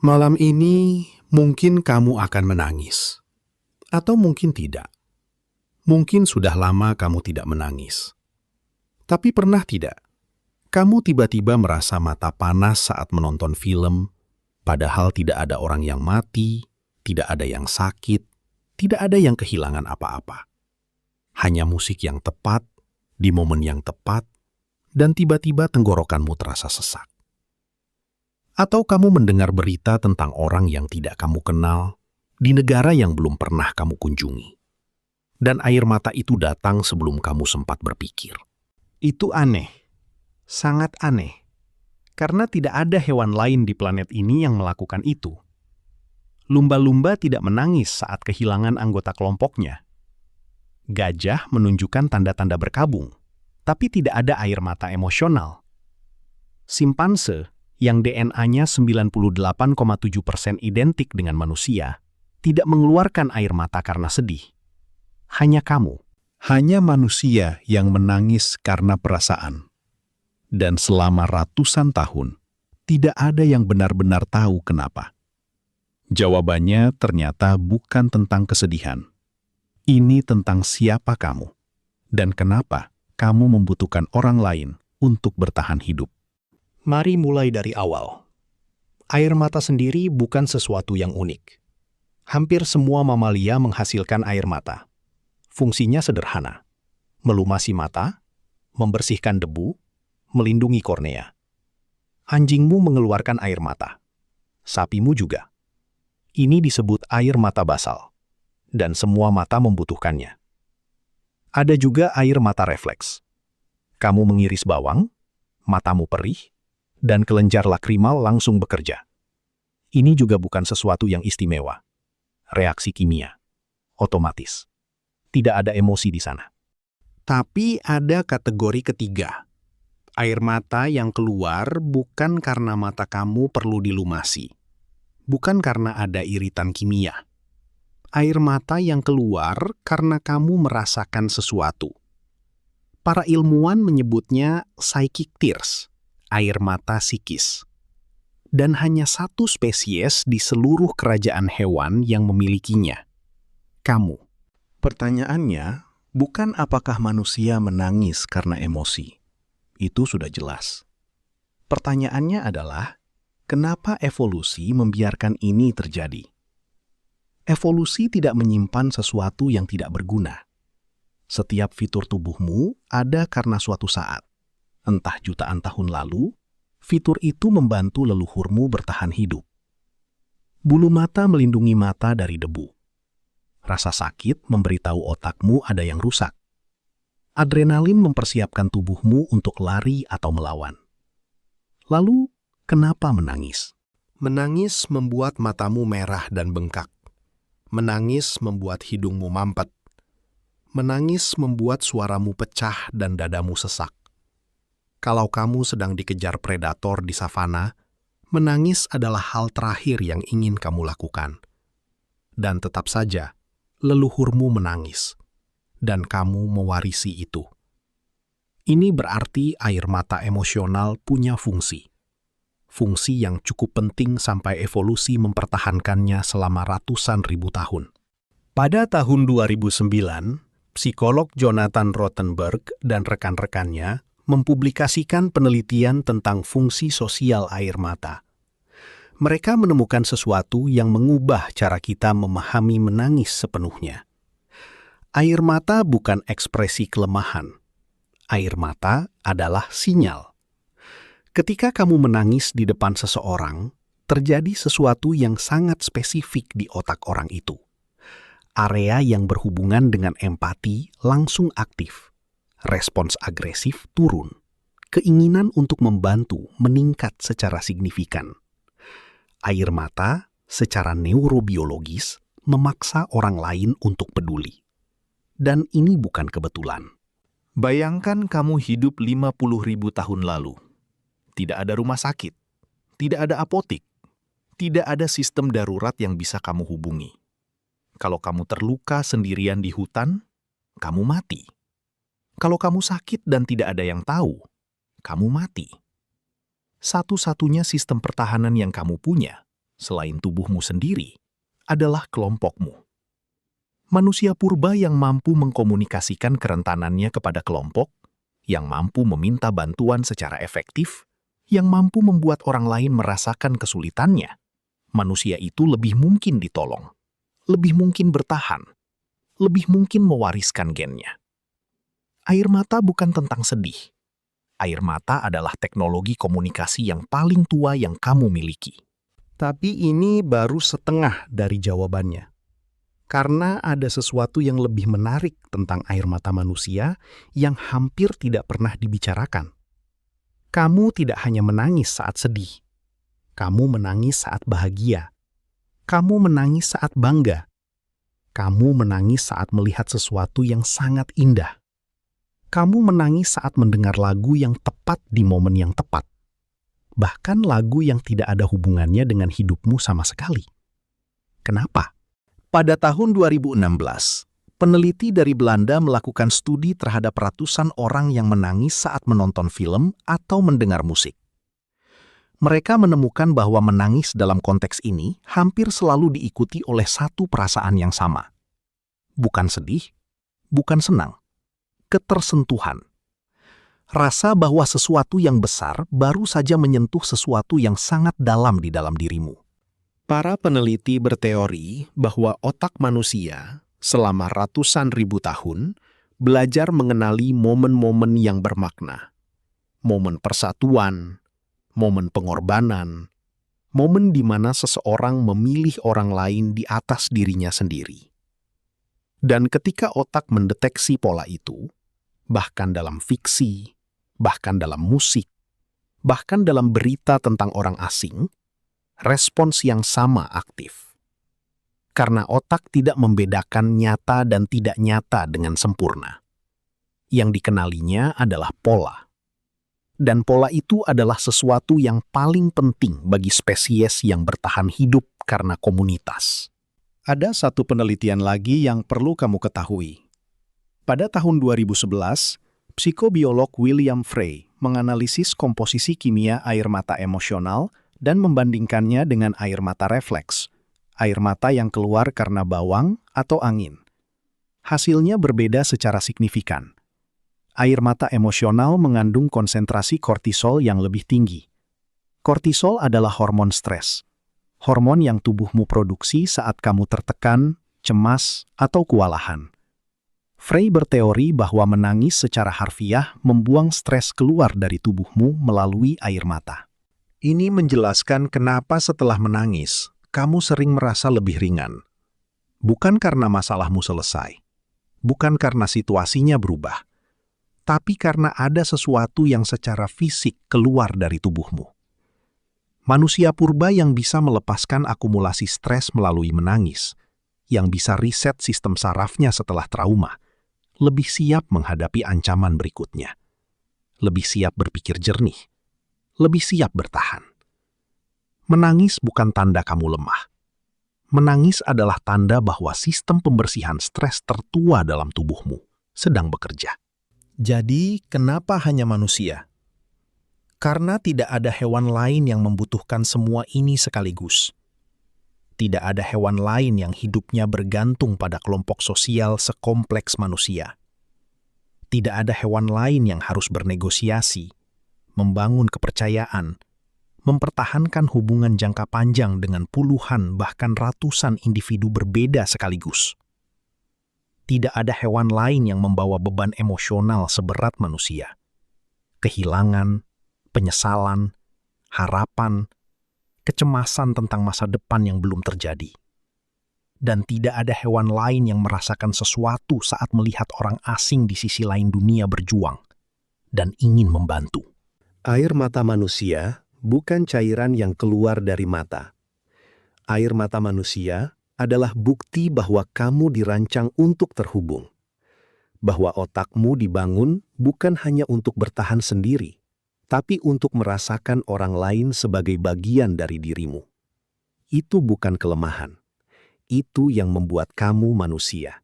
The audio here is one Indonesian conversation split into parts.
Malam ini mungkin kamu akan menangis, atau mungkin tidak. Mungkin sudah lama kamu tidak menangis. Tapi pernah tidak, kamu tiba-tiba merasa mata panas saat menonton film, padahal tidak ada orang yang mati, tidak ada yang sakit, tidak ada yang kehilangan apa-apa. Hanya musik yang tepat, di momen yang tepat, dan tiba-tiba tenggorokanmu terasa sesak. Atau kamu mendengar berita tentang orang yang tidak kamu kenal di negara yang belum pernah kamu kunjungi. Dan air mata itu datang sebelum kamu sempat berpikir. Itu aneh, sangat aneh, karena tidak ada hewan lain di planet ini yang melakukan itu. Lumba-lumba tidak menangis saat kehilangan anggota kelompoknya. Gajah menunjukkan tanda-tanda berkabung, tapi tidak ada air mata emosional. Simpanse, yang DNA-nya 98,7% identik dengan manusia, tidak mengeluarkan air mata karena sedih. Hanya kamu. Hanya manusia yang menangis karena perasaan. Dan selama ratusan tahun, tidak ada yang benar-benar tahu kenapa. Jawabannya ternyata bukan tentang kesedihan. Ini tentang siapa kamu, dan kenapa kamu membutuhkan orang lain untuk bertahan hidup. Mari mulai dari awal. Air mata sendiri bukan sesuatu yang unik. Hampir semua mamalia menghasilkan air mata. Fungsinya sederhana: melumasi mata, membersihkan debu, melindungi kornea. Anjingmu mengeluarkan air mata. Sapimu juga. Ini disebut air mata basal, dan semua mata membutuhkannya. Ada juga air mata refleks. Kamu mengiris bawang, matamu perih, dan kelenjar lakrimal langsung bekerja. Ini juga bukan sesuatu yang istimewa. Reaksi kimia. Otomatis. Tidak ada emosi di sana. Tapi ada kategori ketiga. Air mata yang keluar bukan karena mata kamu perlu dilumasi. Bukan karena ada iritan kimia. Air mata yang keluar karena kamu merasakan sesuatu. Para ilmuwan menyebutnya psychic tears, air mata psikis. Dan hanya satu spesies di seluruh kerajaan hewan yang memilikinya. Kamu. Pertanyaannya, bukan apakah manusia menangis karena emosi. Itu sudah jelas. Pertanyaannya adalah, kenapa evolusi membiarkan ini terjadi? Evolusi tidak menyimpan sesuatu yang tidak berguna. Setiap fitur tubuhmu ada karena suatu saat, entah jutaan tahun lalu, fitur itu membantu leluhurmu bertahan hidup. Bulu mata melindungi mata dari debu. Rasa sakit memberitahu otakmu ada yang rusak. Adrenalin mempersiapkan tubuhmu untuk lari atau melawan. Lalu, kenapa menangis? Menangis membuat matamu merah dan bengkak. Menangis membuat hidungmu mampet. Menangis membuat suaramu pecah dan dadamu sesak. Kalau kamu sedang dikejar predator di savana, menangis adalah hal terakhir yang ingin kamu lakukan. Dan tetap saja, leluhurmu menangis, dan kamu mewarisi itu. Ini berarti air mata emosional punya fungsi. Fungsi yang cukup penting sampai evolusi mempertahankannya selama ratusan ribu tahun. Pada tahun 2009, psikolog Jonathan Rothenberg dan rekan-rekannya mempublikasikan penelitian tentang fungsi sosial air mata. Mereka menemukan sesuatu yang mengubah cara kita memahami menangis sepenuhnya. Air mata bukan ekspresi kelemahan. Air mata adalah sinyal. Ketika kamu menangis di depan seseorang, terjadi sesuatu yang sangat spesifik di otak orang itu. Area yang berhubungan dengan empati langsung aktif. Respons agresif turun. Keinginan untuk membantu meningkat secara signifikan. Air mata, secara neurobiologis, memaksa orang lain untuk peduli. Dan ini bukan kebetulan. Bayangkan kamu hidup 50.000 tahun lalu. Tidak ada rumah sakit, tidak ada apotik, tidak ada sistem darurat yang bisa kamu hubungi. Kalau kamu terluka sendirian di hutan, kamu mati. Kalau kamu sakit dan tidak ada yang tahu, kamu mati. Satu-satunya sistem pertahanan yang kamu punya, selain tubuhmu sendiri, adalah kelompokmu. Manusia purba yang mampu mengkomunikasikan kerentanannya kepada kelompok, yang mampu meminta bantuan secara efektif, yang mampu membuat orang lain merasakan kesulitannya, manusia itu lebih mungkin ditolong, lebih mungkin bertahan, lebih mungkin mewariskan gennya. Air mata bukan tentang sedih. Air mata adalah teknologi komunikasi yang paling tua yang kamu miliki. Tapi ini baru setengah dari jawabannya. Karena ada sesuatu yang lebih menarik tentang air mata manusia yang hampir tidak pernah dibicarakan. Kamu tidak hanya menangis saat sedih. Kamu menangis saat bahagia. Kamu menangis saat bangga. Kamu menangis saat melihat sesuatu yang sangat indah. Kamu menangis saat mendengar lagu yang tepat di momen yang tepat. Bahkan lagu yang tidak ada hubungannya dengan hidupmu sama sekali. Kenapa? Pada tahun 2016, peneliti dari Belanda melakukan studi terhadap ratusan orang yang menangis saat menonton film atau mendengar musik. Mereka menemukan bahwa menangis dalam konteks ini hampir selalu diikuti oleh satu perasaan yang sama. Bukan sedih, bukan senang, ketersentuhan. Rasa bahwa sesuatu yang besar baru saja menyentuh sesuatu yang sangat dalam di dalam dirimu. Para peneliti berteori bahwa otak manusia selama ratusan ribu tahun belajar mengenali momen-momen yang bermakna. Momen persatuan, momen pengorbanan, momen di mana seseorang memilih orang lain di atas dirinya sendiri. Dan ketika otak mendeteksi pola itu, bahkan dalam fiksi, bahkan dalam musik, bahkan dalam berita tentang orang asing, respons yang sama aktif. Karena otak tidak membedakan nyata dan tidak nyata dengan sempurna. Yang dikenalinya adalah pola. Dan pola itu adalah sesuatu yang paling penting bagi spesies yang bertahan hidup karena komunitas. Ada satu penelitian lagi yang perlu kamu ketahui. Pada tahun 2011, psikobiolog William Frey menganalisis komposisi kimia air mata emosional dan membandingkannya dengan air mata refleks, air mata yang keluar karena bawang atau angin. Hasilnya berbeda secara signifikan. Air mata emosional mengandung konsentrasi kortisol yang lebih tinggi. Kortisol adalah hormon stres, hormon yang tubuhmu produksi saat kamu tertekan, cemas, atau kewalahan. Frey berteori bahwa menangis secara harfiah membuang stres keluar dari tubuhmu melalui air mata. Ini menjelaskan kenapa setelah menangis, kamu sering merasa lebih ringan. Bukan karena masalahmu selesai, bukan karena situasinya berubah, tapi karena ada sesuatu yang secara fisik keluar dari tubuhmu. Manusia purba yang bisa melepaskan akumulasi stres melalui menangis, yang bisa riset sistem sarafnya setelah trauma, lebih siap menghadapi ancaman berikutnya, lebih siap berpikir jernih, lebih siap bertahan. Menangis bukan tanda kamu lemah. Menangis adalah tanda bahwa sistem pembersihan stres tertua dalam tubuhmu sedang bekerja. Jadi, kenapa hanya manusia? Karena tidak ada hewan lain yang membutuhkan semua ini sekaligus. Tidak ada hewan lain yang hidupnya bergantung pada kelompok sosial sekompleks manusia. Tidak ada hewan lain yang harus bernegosiasi, membangun kepercayaan, mempertahankan hubungan jangka panjang dengan puluhan bahkan ratusan individu berbeda sekaligus. Tidak ada hewan lain yang membawa beban emosional seberat manusia. Kehilangan, penyesalan, harapan, kecemasan tentang masa depan yang belum terjadi. Dan tidak ada hewan lain yang merasakan sesuatu saat melihat orang asing di sisi lain dunia berjuang dan ingin membantu. Air mata manusia bukan cairan yang keluar dari mata. Air mata manusia adalah bukti bahwa kamu dirancang untuk terhubung. Bahwa otakmu dibangun bukan hanya untuk bertahan sendiri, tapi untuk merasakan orang lain sebagai bagian dari dirimu. Itu bukan kelemahan. Itu yang membuat kamu manusia.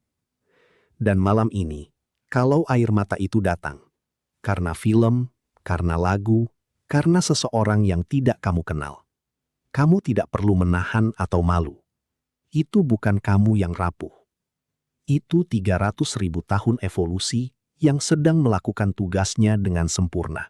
Dan malam ini, kalau air mata itu datang, karena film, karena lagu, karena seseorang yang tidak kamu kenal, Kamu tidak perlu menahan atau malu. Itu bukan kamu yang rapuh. Itu 300.000 tahun evolusi yang sedang melakukan tugasnya dengan sempurna.